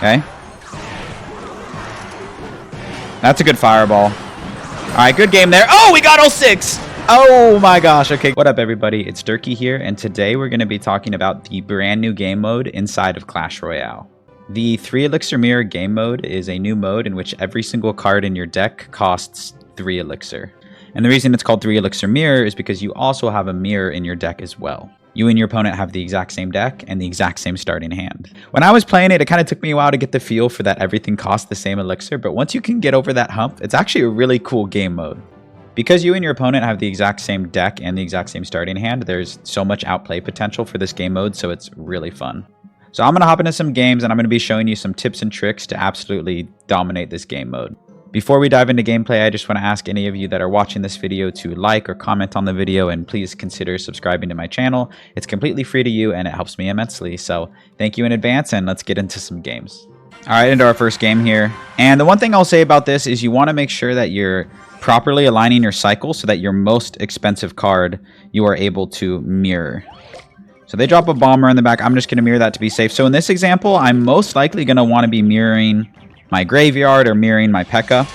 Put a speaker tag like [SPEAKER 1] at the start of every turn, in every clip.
[SPEAKER 1] Okay. That's a good fireball. All right, good game there. Oh, we got all 6. Oh my gosh. Okay, what up everybody? It's Durkee here, and today we're going to be talking about the brand new game mode inside of Clash Royale. The 3 Elixir Mirror game mode is a new mode in which every single card in your deck costs 3 Elixir. And the reason it's called 3 Elixir Mirror is because you also have a mirror in your deck as well. You and your opponent have the exact same deck and the exact same starting hand. When I was playing it, it kind of took me a while to get the feel for that everything costs the same elixir, but once you can get over that hump, it's actually a really cool game mode. Because you and your opponent have the exact same deck and the exact same starting hand, there's so much outplay potential for this game mode, so it's really fun. So I'm going to hop into some games and I'm going to be showing you some tips and tricks to absolutely dominate this game mode. Before we dive into gameplay, I just want to ask any of you that are watching this video to like or comment on the video, and please consider subscribing to my channel. It's completely free to you and it helps me immensely. So thank you in advance, and let's get into some games. All right, into our first game here. And the one thing I'll say about this is you want to make sure that you're properly aligning your cycle so that your most expensive card you are able to mirror. So they drop a bomber in the back. I'm just going to mirror that to be safe. So in this example, I'm most likely going to want to be mirroring my graveyard or mirroring my P.E.K.K.A.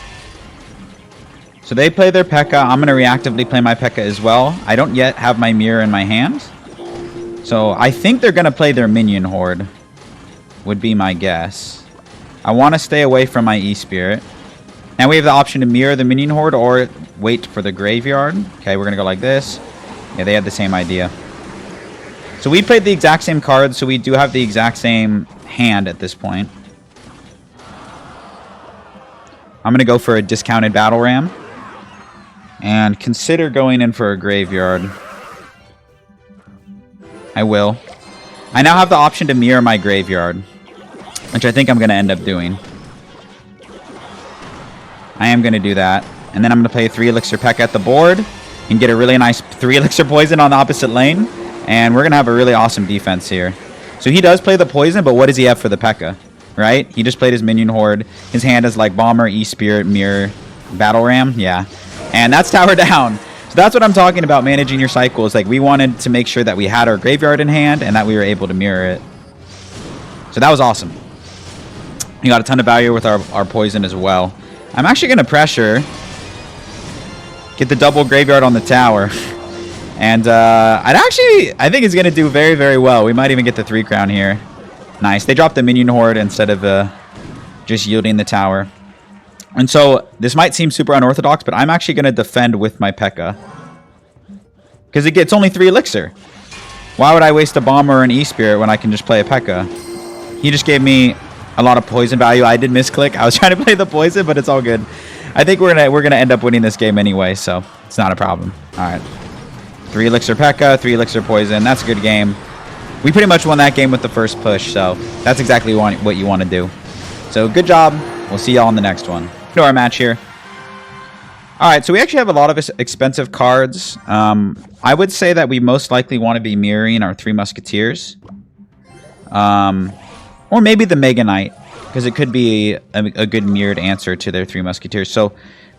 [SPEAKER 1] So they play their P.E.K.K.A. I'm going to reactively play my P.E.K.K.A. as well. I don't yet have my mirror in my hand. So I think they're going to play their minion horde, would be my guess. I want to stay away from my E-Spirit. Now we have the option to mirror the minion horde or wait for the graveyard. Okay, we're going to go like this. Yeah, they had the same idea. So we played the exact same cards, so we do have the exact same hand at this point. I'm going to go for a discounted battle ram and consider going in for a graveyard. I will. I now have the option to mirror my graveyard, which I think I'm going to end up doing. I am going to do that. And then I'm going to play 3 Elixir P.E.K.K.A. at the board and get a really nice 3 Elixir Poison on the opposite lane. And we're going to have a really awesome defense here. So he does play the Poison, but what does he have for the P.E.K.K.A.? Right? He just played his minion horde. His hand is like Bomber, E-Spirit, Mirror, Battle Ram. Yeah. And that's Tower Down. So that's what I'm talking about, managing your cycles. Like, we wanted to make sure that we had our graveyard in hand and that we were able to mirror it. So that was awesome. We got a ton of value with our Poison as well. I'm actually going to pressure. Get the double graveyard on the tower. And I think it's going to do very, very well. We might even get the 3 crown here. Nice. They dropped the minion horde instead of just yielding the tower. And so this might seem super unorthodox, but I'm actually going to defend with my P.E.K.K.A. Because it's only 3 elixir. Why would I waste a bomber or an E-Spirit when I can just play a P.E.K.K.A.? He just gave me a lot of poison value. I did misclick. I was trying to play the poison, but it's all good. I think we're gonna end up winning this game anyway, so it's not a problem. All right. 3 elixir P.E.K.K.A., 3 elixir poison. That's a good game. We pretty much won that game with the first push, so that's exactly what you want to do. So good job. We'll see y'all in the next one. To our match here. All right, so we actually have a lot of expensive cards. I would say that we most likely want to be mirroring our 3 Musketeers. Or maybe the Mega Knight, because it could be a good mirrored answer to their 3 Musketeers. So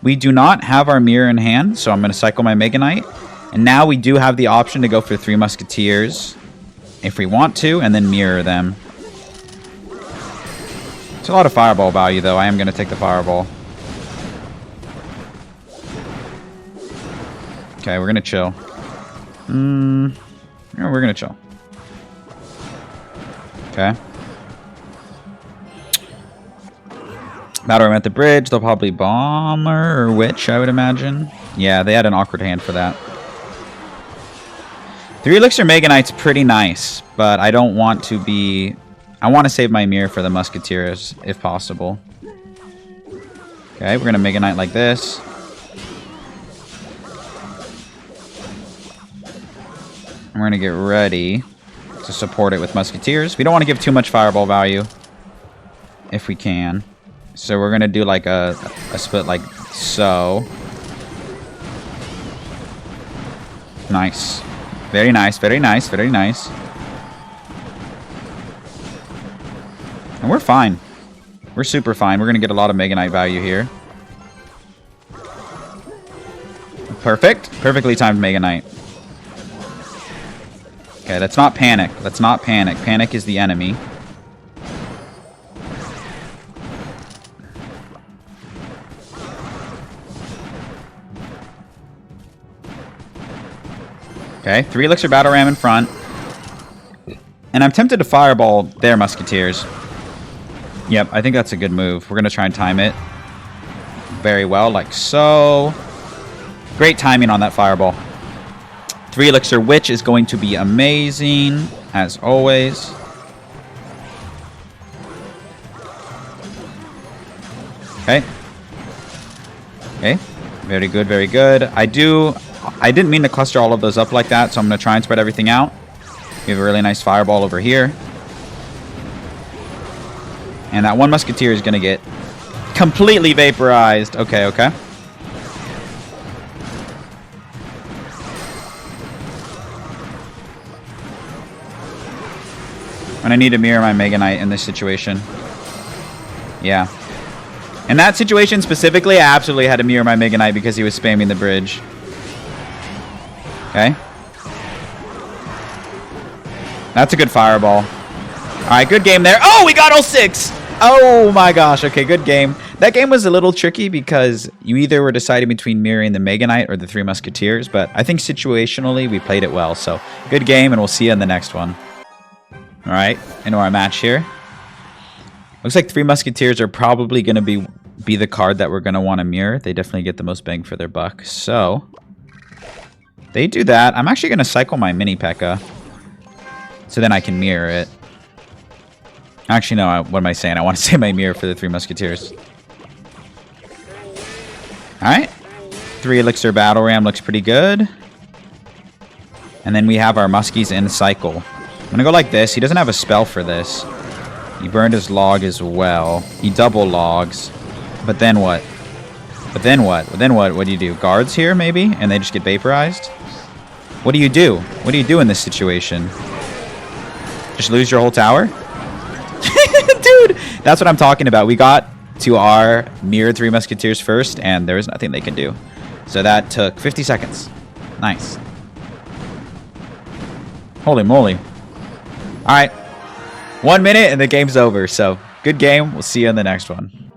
[SPEAKER 1] we do not have our mirror in hand, so I'm going to cycle my Mega Knight. And now we do have the option to go for 3 Musketeers if we want to, and then mirror them. It's a lot of fireball value, though. I am going to take the fireball. Okay, we're going to chill. Yeah, we're going to chill. Okay. Battle Ram at the bridge. They'll probably Bomber or Witch, I would imagine. Yeah, they had an awkward hand for that. 3 Elixir Mega Knight's pretty nice, but I don't want to be... I want to save my mirror for the Musketeers, if possible. Okay, we're going to Mega Knight like this. And we're going to get ready to support it with Musketeers. We don't want to give too much fireball value, if we can. So we're going to do like a split like so. Nice. Very nice, very nice, very nice. And we're fine. We're super fine. We're going to get a lot of Mega Knight value here. Perfect. Perfectly timed Mega Knight. Okay, let's not panic. Let's not panic. Panic is the enemy. Okay, 3 Elixir Battle Ram in front. And I'm tempted to fireball their Musketeers. Yep, I think that's a good move. We're going to try and time it very well, like so. Great timing on that fireball. 3 Elixir Witch is going to be amazing, as always. Okay. Okay. Very good, very good. I didn't mean to cluster all of those up like that, so I'm going to try and spread everything out. We have a really nice fireball over here. And that one Musketeer is going to get completely vaporized. Okay, okay. And I need to mirror my Mega Knight in this situation. Yeah. In that situation specifically, I absolutely had to mirror my Mega Knight because he was spamming the bridge. Okay. That's a good fireball. Alright, good game there. Oh, we got all 6! Oh my gosh, okay, good game. That game was a little tricky because you either were deciding between mirroring the Mega Knight or the 3 Musketeers, but I think situationally we played it well. So, good game, and we'll see you in the next one. Alright, into our match here. Looks like 3 Musketeers are probably going to be the card that we're going to want to mirror. They definitely get the most bang for their buck. So, they do that. I'm actually going to cycle my Mini P.E.K.K.A. so then I can mirror it. Actually, no, what am I saying? I want to say my mirror for the 3 Musketeers. Alright. 3 Elixir Battle Ram looks pretty good. And then we have our Muskies in cycle. I'm going to go like this. He doesn't have a spell for this. He burned his log as well. He double logs. But then what? But then what? Then what? What do you do? Guards here, maybe? And they just get vaporized? What do you do? What do you do in this situation? Just lose your whole tower? Dude! That's what I'm talking about. We got to our mirrored 3 Musketeers first, and there was nothing they could do. So that took 50 seconds. Nice. Holy moly. Alright. 1 minute and the game's over. So, good game. We'll see you in the next one.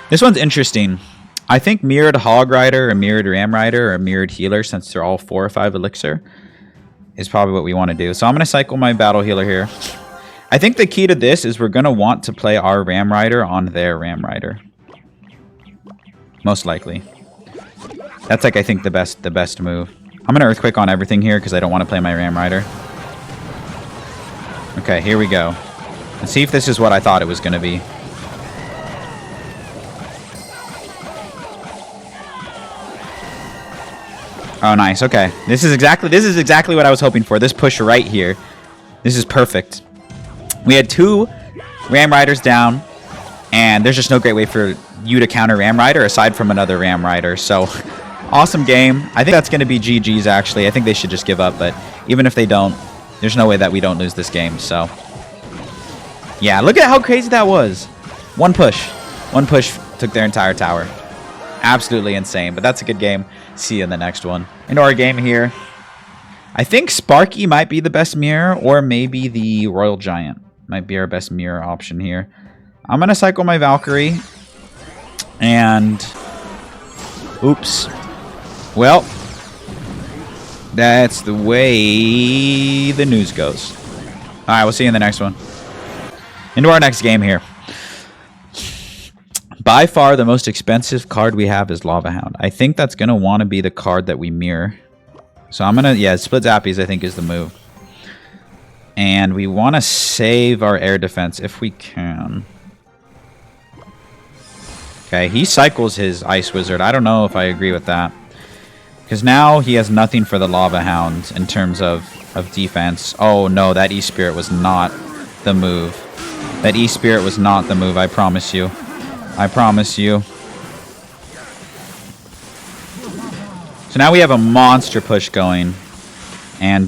[SPEAKER 1] This one's interesting. I think mirrored Hog Rider, or mirrored Ram Rider, or mirrored Healer, since they're all 4 or 5 Elixir, is probably what we want to do. So I'm going to cycle my Battle Healer here. I think the key to this is we're going to want to play our Ram Rider on their Ram Rider. Most likely. That's like, I think, the best move. I'm going to Earthquake on everything here because I don't want to play my Ram Rider. Okay, here we go. Let's see if this is what I thought it was going to be. Oh, nice. Okay. This is exactly what I was hoping for. This push right here. This is perfect. We had 2 Ram Riders down, and there's just no great way for you to counter Ram Rider aside from another Ram Rider. So, awesome game. I think that's going to be GG's, actually. I think they should just give up, but even if they don't, there's no way that we don't lose this game. So, yeah, look at how crazy that was. One push. One push took their entire tower. Absolutely insane, but that's a good game. See you in the next one. Into our game here. I think Sparky might be the best mirror, or maybe the Royal Giant might be our best mirror option here. I'm going to cycle my Valkyrie. And... oops. Well, that's the way the news goes. Alright, we'll see you in the next one. Into our next game here. By far, the most expensive card we have is Lava Hound. I think that's going to want to be the card that we mirror. So I'm going to... yeah, Split Zappies, I think, is the move. And we want to save our air defense if we can. Okay, he cycles his Ice Wizard. I don't know if I agree with that. Because now he has nothing for the Lava Hound in terms of defense. Oh, no, that E-Spirit was not the move. That E-Spirit was not the move, I promise you. I promise you. So now we have a monster push going. And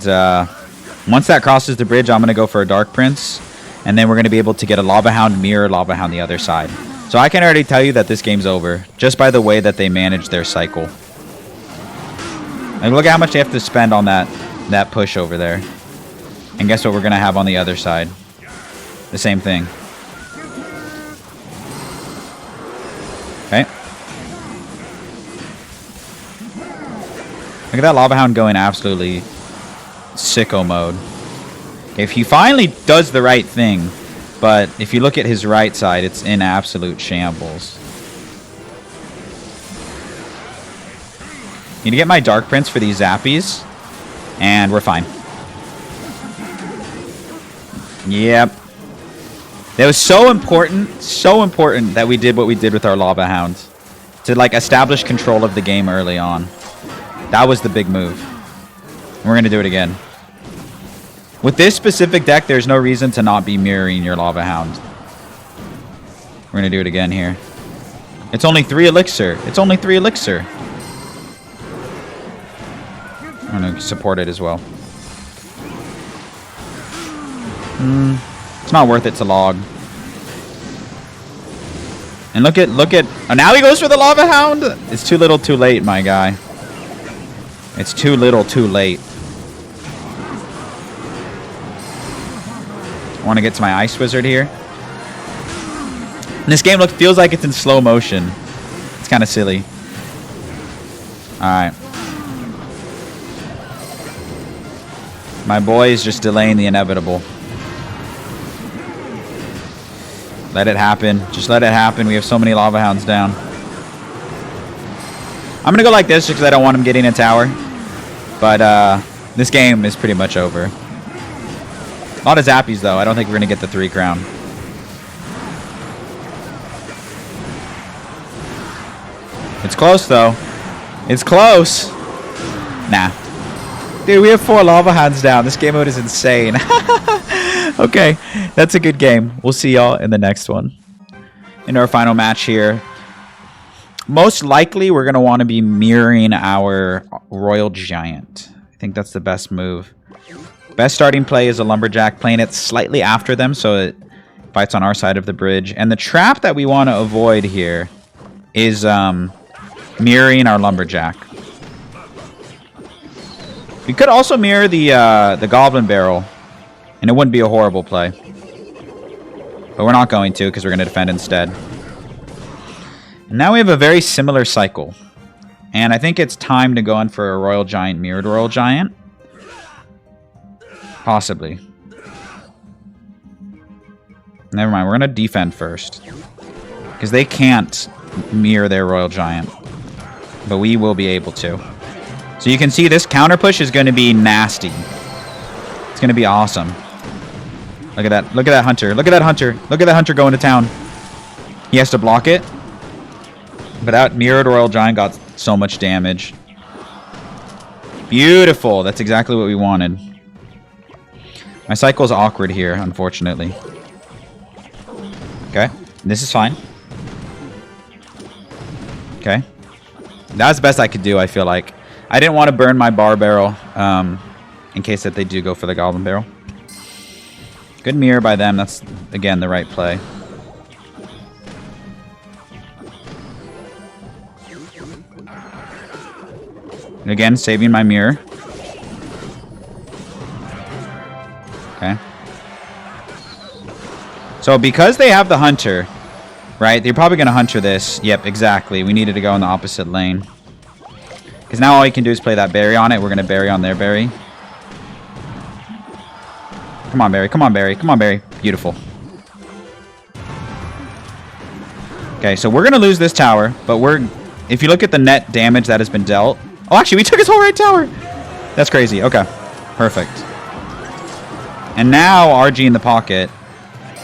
[SPEAKER 1] once that crosses the bridge, I'm going to go for a Dark Prince. And then we're going to be able to get a Lava Hound, mirror Lava Hound the other side. So I can already tell you that this game's over. Just by the way that they manage their cycle. Like, look at how much they have to spend on that push over there. And guess what we're going to have on the other side? The same thing. Okay. Look at that Lava Hound going absolutely sicko mode. If he finally does the right thing, but if you look at his right side, it's in absolute shambles. Need to get my Dark Prince for these zappies, and we're fine. Yep. It was so important that we did what we did with our Lava Hounds. To, like, establish control of the game early on. That was the big move. And we're going to do it again. With this specific deck, there's no reason to not be mirroring your Lava Hound. We're going to do it again here. It's only 3 Elixir. It's only 3 Elixir. I'm going to support it as well. It's not worth it to log. And look at... Oh, now he goes for the Lava Hound? It's too little too late, my guy. It's too little too late. I want to get to my Ice Wizard here. And this game feels like it's in slow motion. It's kind of silly. Alright. My boy is just delaying the inevitable. Let it happen. Just let it happen. We have so many Lava Hounds down. I'm going to go like this just because I don't want him getting a tower. But this game is pretty much over. A lot of zappies, though. I don't think we're going to get the 3 crown. It's close, though. It's close. Nah. Dude, we have 4 Lava Hounds down. This game mode is insane. Okay, that's a good game. We'll see y'all in the next one. In our final match here. Most likely, we're going to want to be mirroring our Royal Giant. I think that's the best move. Best starting play is a Lumberjack, playing it slightly after them so it fights on our side of the bridge. And the trap that we want to avoid here is mirroring our Lumberjack. We could also mirror the Goblin Barrel, and it wouldn't be a horrible play. But we're not going to, because we're going to defend instead. And now we have a very similar cycle. And I think it's time to go in for a Royal Giant, mirrored Royal Giant. Possibly. Never mind, we're going to defend first. Because they can't mirror their Royal Giant. But we will be able to. So you can see this counter push is going to be nasty. It's going to be awesome. Look at that. Look at that Hunter. Look at that Hunter. Look at that Hunter going to town. He has to block it. But that mirrored Royal Giant got so much damage. Beautiful. That's exactly what we wanted. My cycle is awkward here, unfortunately. Okay. This is fine. Okay. That's the best I could do, I feel like. I didn't want to burn my bar barrel in case that they do go for the Goblin Barrel. Good mirror by them. That's, again, the right play. And again, saving my mirror. Okay. So because they have the Hunter, right, they're probably going to Hunter this. Yep, exactly. We needed to go in the opposite lane. Because now all you can do is play that berry on it. We're going to berry on their berry. Come on, berry. Come on, berry. Come on, berry. Beautiful. Okay, so we're going to lose this tower. But if you look at the net damage that has been dealt. Oh, actually, we took his whole right tower. That's crazy. Okay. Perfect. And now RG in the pocket.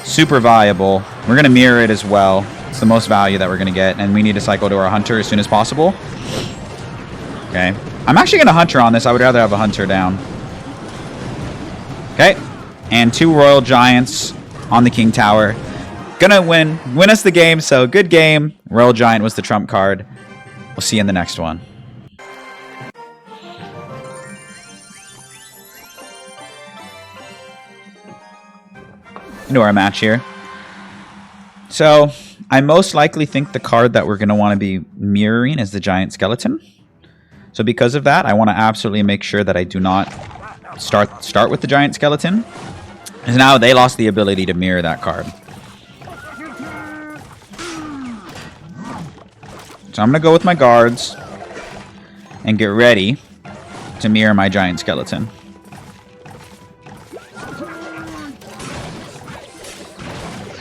[SPEAKER 1] Super viable. We're going to mirror it as well. It's the most value that we're going to get. And we need to cycle to our Hunter as soon as possible. Okay. I'm actually going to Hunter on this. I would rather have a Hunter down. Okay. And 2 Royal Giants on the King Tower. Gonna win us the game. So good game. Royal Giant was the trump card. We'll see you in the next one. Into our match here. So I most likely think the card that we're going to want to be mirroring is the Giant Skeleton. So because of that, I want to absolutely make sure that I do not start with the Giant Skeleton. Because now they lost the ability to mirror that card. So I'm going to go with my guards and get ready to mirror my giant skeleton.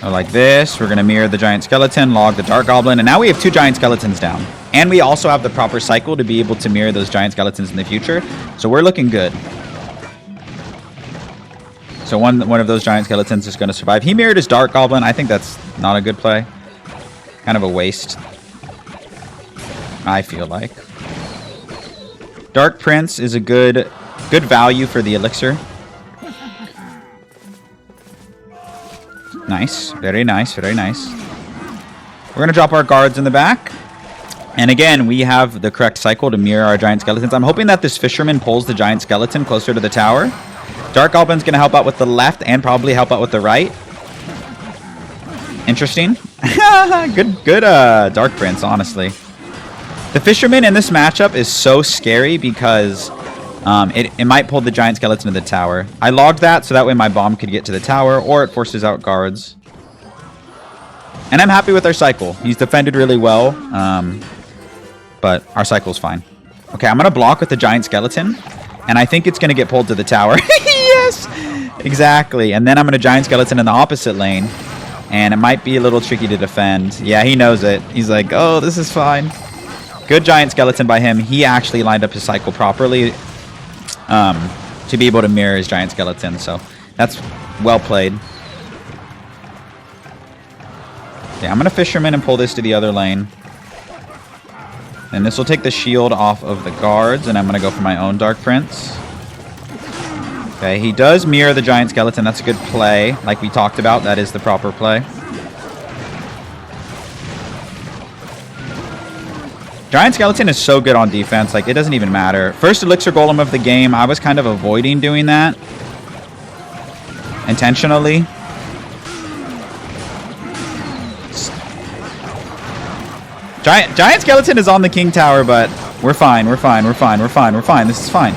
[SPEAKER 1] So like this, we're going to mirror the giant skeleton, log the dark goblin, and now we have 2 giant skeletons down. And we also have the proper cycle to be able to mirror those giant skeletons in the future. So we're looking good. So one of those giant skeletons is going to survive. He mirrored his dark goblin. I think that's not a good play. Kind of a waste, I feel like. Dark Prince is a good value for the elixir. Nice. Very nice. Very nice. We're going to drop our guards in the back. And again, we have the correct cycle to mirror our giant skeletons. I'm hoping that this fisherman pulls the giant skeleton closer to the tower. Dark Goblin's going to help out with the left and probably help out with the right. Interesting. good Dark Prince, honestly. The fisherman in this matchup is so scary because it might pull the giant skeleton to the tower. I logged that so that way my bomb could get to the tower, or it forces out guards. And I'm happy with our cycle. He's defended really well, but our cycle's fine. Okay, I'm going to block with the giant skeleton, and I think it's going to get pulled to the tower. Yes! Exactly. And then I'm going to giant skeleton in the opposite lane, and it might be a little tricky to defend. Yeah, he knows it. He's like, oh, this is fine. Good giant skeleton by him. He actually lined up his cycle properly to be able to mirror his giant skeleton. So that's well played. Okay, I'm going to fisherman and pull this to the other lane. And this will take the shield off of the guards, and I'm going to go for my own Dark Prince. Okay, he does mirror the giant skeleton. That's a good play. Like we talked about, that is the proper play. Giant skeleton is so good on defense. Like, it doesn't even matter. First elixir golem of the game. I was kind of avoiding doing that intentionally. Giant skeleton is on the king tower, but we're fine. We're fine. We're fine. We're fine. We're fine. This is fine.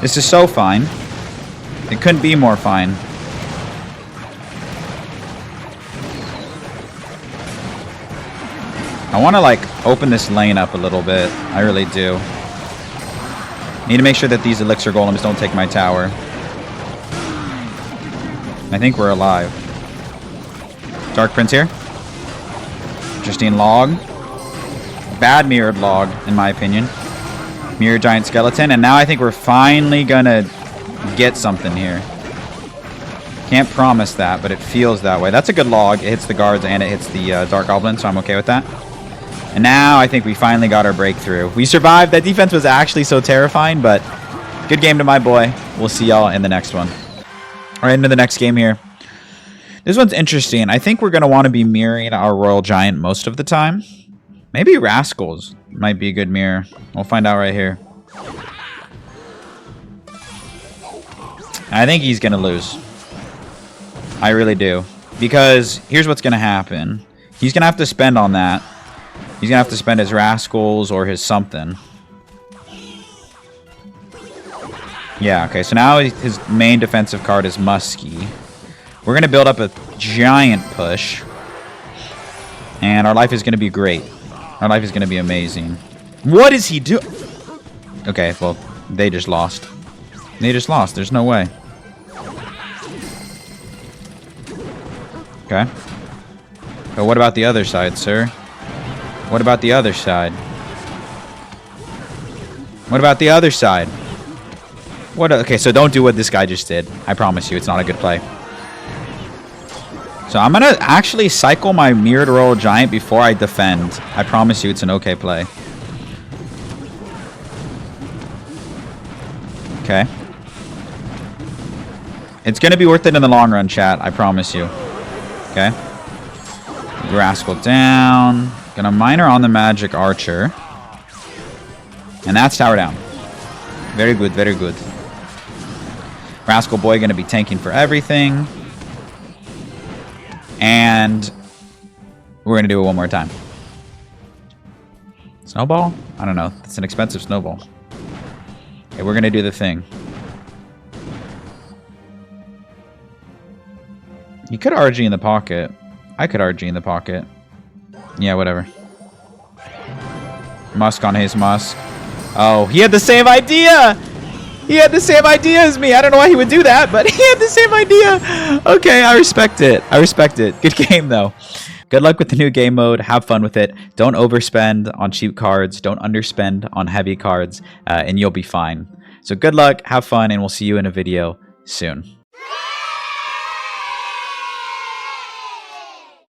[SPEAKER 1] This is so fine. It couldn't be more fine. I want to, like, open this lane up a little bit. I really do. Need to make sure that these elixir golems don't take my tower. I think we're alive. Dark Prince here. Interesting log. Bad mirrored log, in my opinion. Mirror giant skeleton. And now I think we're finally gonna get something here. Can't promise that, but it feels that way. That's a good log. It hits the guards and it hits the Dark Goblin, so I'm okay with that. And now I think we finally got our breakthrough. We survived. That defense was actually so terrifying, but good game to my boy. We'll see y'all in the next one. All right, into the next game here. This one's interesting. I think we're going to want to be mirroring our Royal Giant most of the time. Maybe Rascals might be a good mirror. We'll find out right here. I think he's going to lose. I really do. Because here's what's going to happen. He's going to have to spend on that. He's going to have to spend his Rascals or his something. Yeah, okay. So now his main defensive card is Muskie. We're going to build up a giant push. And our life is going to be great. Our life is going to be amazing. What is he doing? Okay, well, they just lost. They just lost. There's no way. Okay. But what about the other side, sir? What about the other side? What about the other side? What? Okay, so don't do what this guy just did. I promise you, it's not a good play. So I'm going to actually cycle my Mirrored Royal Giant before I defend. I promise you, it's an okay play. Okay. It's going to be worth it in the long run, chat. I promise you. Okay. Rascal down. Gonna miner on the magic archer. And that's tower down. Very good, very good. Rascal boy gonna be tanking for everything. And we're gonna do it one more time. Snowball? I don't know. It's an expensive snowball. Okay, we're gonna do the thing. You could RG in the pocket. I could RG in the pocket. Yeah, whatever. Musk on his Musk. Oh, he had the same idea! He had the same idea as me. I don't know why he would do that, but he had the same idea. Okay, I respect it. I respect it. Good game, though. Good luck with the new game mode. Have fun with it. Don't overspend on cheap cards. Don't underspend on heavy cards, and you'll be fine. So good luck, have fun, and we'll see you in a video soon.